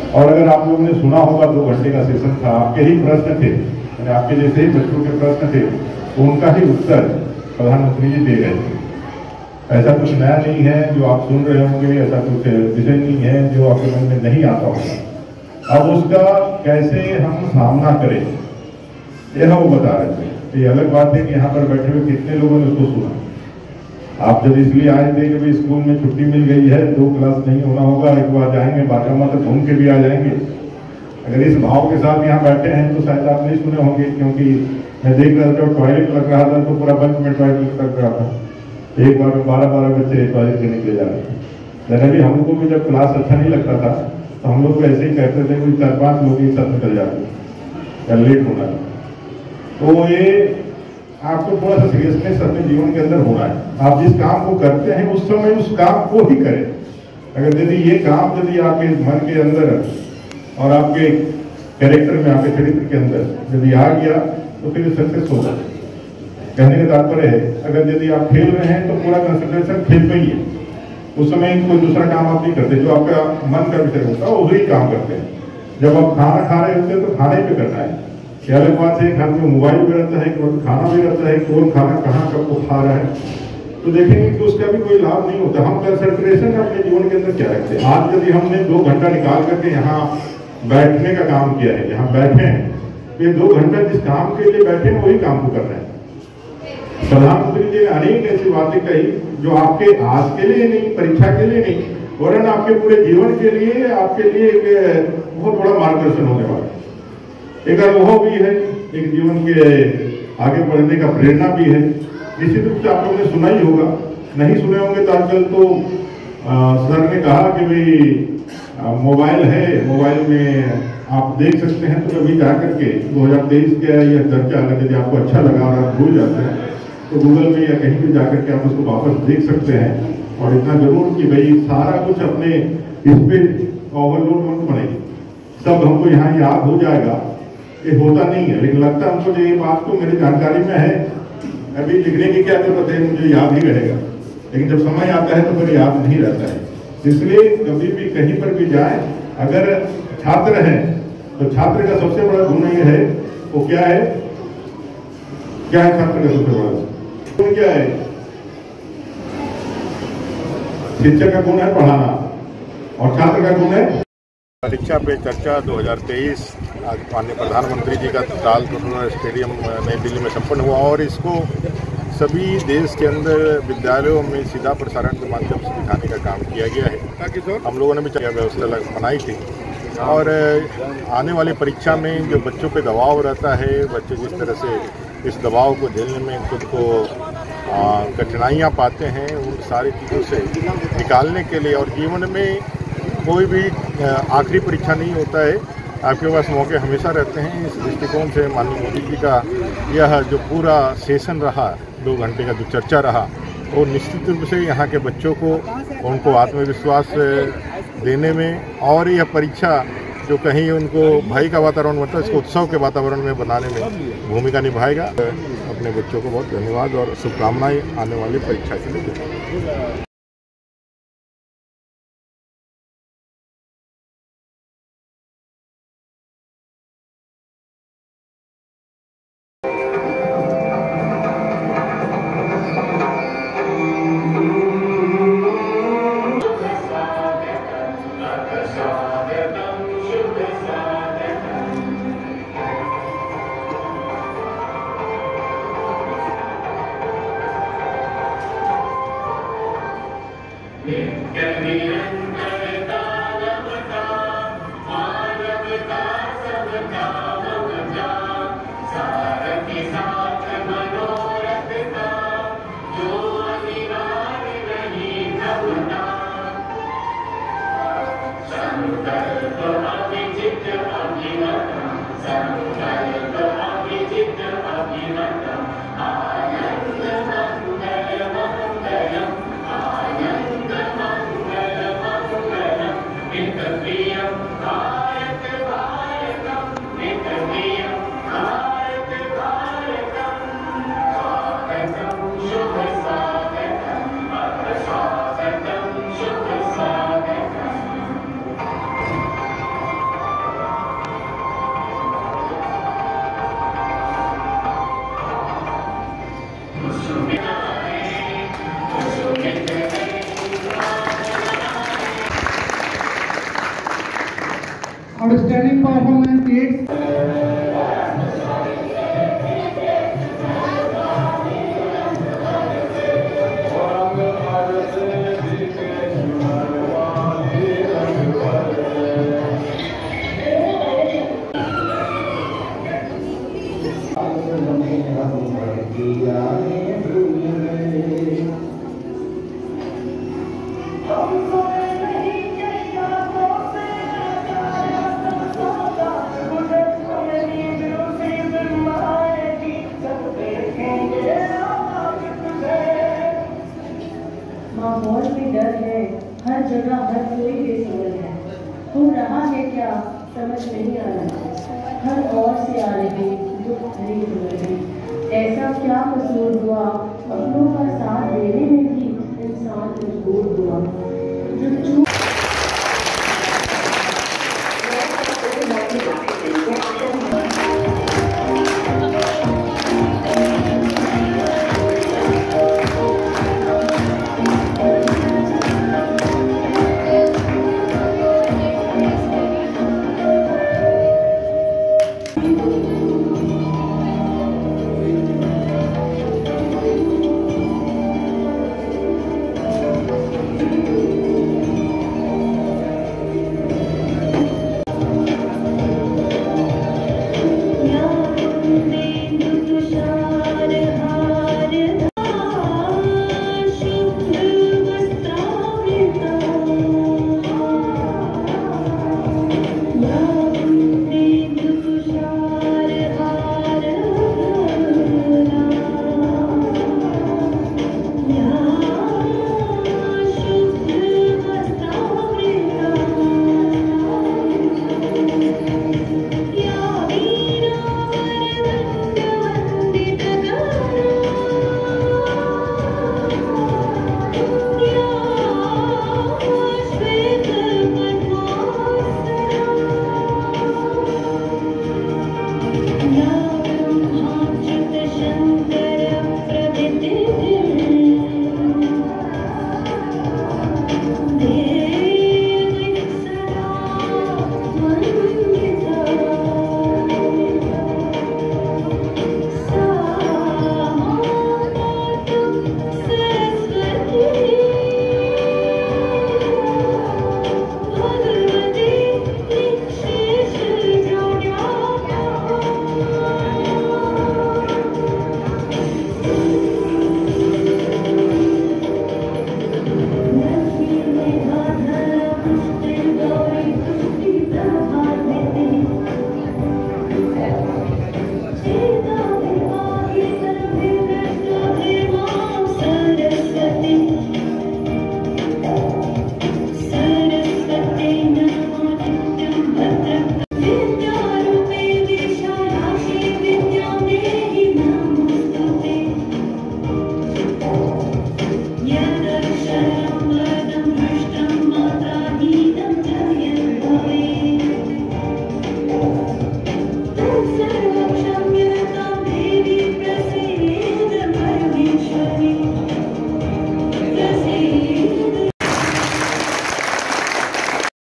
और अगर आप लोगों ने सुना होगा 2 घंटे का सेशन था, आपके ही प्रश्न थे, आपके जैसे ही बच्चों के प्रश्न थे, तो उनका ही उत्तर प्रधानमंत्री जी दे रहे थे। ऐसा कुछ नया नहीं है जो आप सुन रहे होंगे, ऐसा कुछ विषय नहीं है जो आपके मन में नहीं आता होगा। अब उसका कैसे हम सामना करें यह वो बता रहे थे। ये अलग बात है कि यहाँ पर बैठे हुए कितने लोगों ने उसको सुना। आप जब इसलिए आए थे कि भाई स्कूल में छुट्टी मिल गई है, 2 क्लास नहीं होना होगा, एक बार जाएंगे बाजामा तक घूम के भी आ जाएंगे। अगर इस भाव के साथ यहाँ बैठे हैं तो शायद आप नहीं सुने होंगे, क्योंकि मैं देख रहा था टॉयलेट लग रहा था तो पूरा बंक में टॉयलेट लग रहा था। एक बार में 12-12 बच्चे टॉयलेट के निकले जा रहे थे। लेकिन भी हमको भी जब क्लास अच्छा नहीं लगता था तो हम लोग ऐसे ही कहते थे कि 4-5 लोग एक साथ निकल जाते या लेट होना। तो ये आपको थोड़ा सा सीरियसनेस अपने जीवन के अंदर होना है। आप जिस काम को करते हैं उस समय उस काम को ही करें। अगर यदि ये काम यदि आपके मन के अंदर और आपके कैरेक्टर में, आपके चरित्र के अंदर यदि आ गया तो फिर सक्सेस होगा। कहने का तात्पर्य है, अगर यदि आप खेल रहे हैं तो पूरा कंसंट्रेशन खेल पे ही है। उस समय कोई दूसरा काम आप नहीं करते, जो आपका मन का विषय होता है वही काम करते हैं। जब आप खाना खा रहे होते हैं तो खाने पे करना है। क्या अलग बात है, खाने में मोबाइल भी रहता है, खाना भी रहता है, कौन खाना कहाँ कब को खा रहा है, तो देखेंगे कि उसका भी कोई लाभ नहीं होता। हम कंसंट्रेशन अपने जीवन के अंदर क्या रखते हैं। आज यदि हमने 2 घंटा निकाल करके यहाँ बैठने का काम किया है, यहाँ बैठे हैं, ये 2 घंटा जिस काम के लिए बैठे हैं वही काम को कर रहे हैं। प्रधानमंत्री जी ने अनेक ऐसी बातें कही जो आपके आज के लिए नहीं, परीक्षा के लिए नहीं, वरन आपके पूरे जीवन के लिए, आपके लिए एक बहुत बड़ा मार्गदर्शन होने वाला है। एक अनुभव भी है, एक जीवन के आगे बढ़ने का प्रेरणा भी है। निश्चित रूप से आप लोगों ने सुना ही होगा, नहीं सुने होंगे तो आजकल तो सर ने कहा कि भाई मोबाइल है, मोबाइल में आप देख सकते हैं। तो कभी जा करके 2023 का यह चर्चा अगर यदि आपको अच्छा लगा और आप भूल जाते हैं तो गूगल में या कहीं भी जाकर के आप उसको वापस देख सकते हैं। और इतना जरूर कि भाई सारा कुछ अपने इस पे ओवरलोड मत बनेगी, सब हमको यहाँ याद हो जाएगा। ये होता नहीं है, लेकिन लगता है हमको ये बात तो मेरी जानकारी में है, अभी लिखने की क्या जरूरत है, मुझे याद ही रहेगा। लेकिन जब समय आता है तो फिर याद नहीं रहता है। इसलिए कभी भी कहीं पर भी जाए, अगर छात्र हैं तो छात्र का सबसे बड़ा गुण ये है, वो क्या है, क्या है छात्र का सबसे बड़ा गुण क्या है? शिक्षक का गुण है पढ़ाना और छात्र का गुण है परीक्षा पे चर्चा 2023 आज माननीय प्रधानमंत्री जी का ताल स्टेडियम नई दिल्ली में संपन्न हुआ और इसको सभी देश के अंदर विद्यालयों में सीधा प्रसारण के माध्यम से दिखाने का काम किया गया है। हम लोगों ने भी व्यवस्था बनाई थी और आने वाली परीक्षा में जो बच्चों पे दबाव रहता है, बच्चे जिस तरह से इस दबाव को झेलने में खुद को कठिनाइयाँ पाते हैं, उन सारी चीज़ों से निकालने के लिए, और जीवन में कोई भी आखिरी परीक्षा नहीं होता है, आपके पास मौके हमेशा रहते हैं। इस दृष्टिकोण से माननीय मोदी जी का यह जो पूरा सेशन रहा, 2 घंटे का जो चर्चा रहा, वो निश्चित रूप से यहाँ के बच्चों को, उनको आत्मविश्वास देने में और यह परीक्षा जो कहीं उनको भय का वातावरण बनता है, इसको उत्सव के वातावरण में बनाने में भूमिका निभाएगा। अपने बच्चों को बहुत धन्यवाद और शुभकामनाएं आने वाली परीक्षा के लिए। Outstanding performance 8. माहौल में डर है, हर जगह हर कोई बेसबल है। हो रहा है क्या समझ नहीं आ रहा, हर ओर से आ रही दुख भरी खबरें। ऐसा क्या कसूर हुआ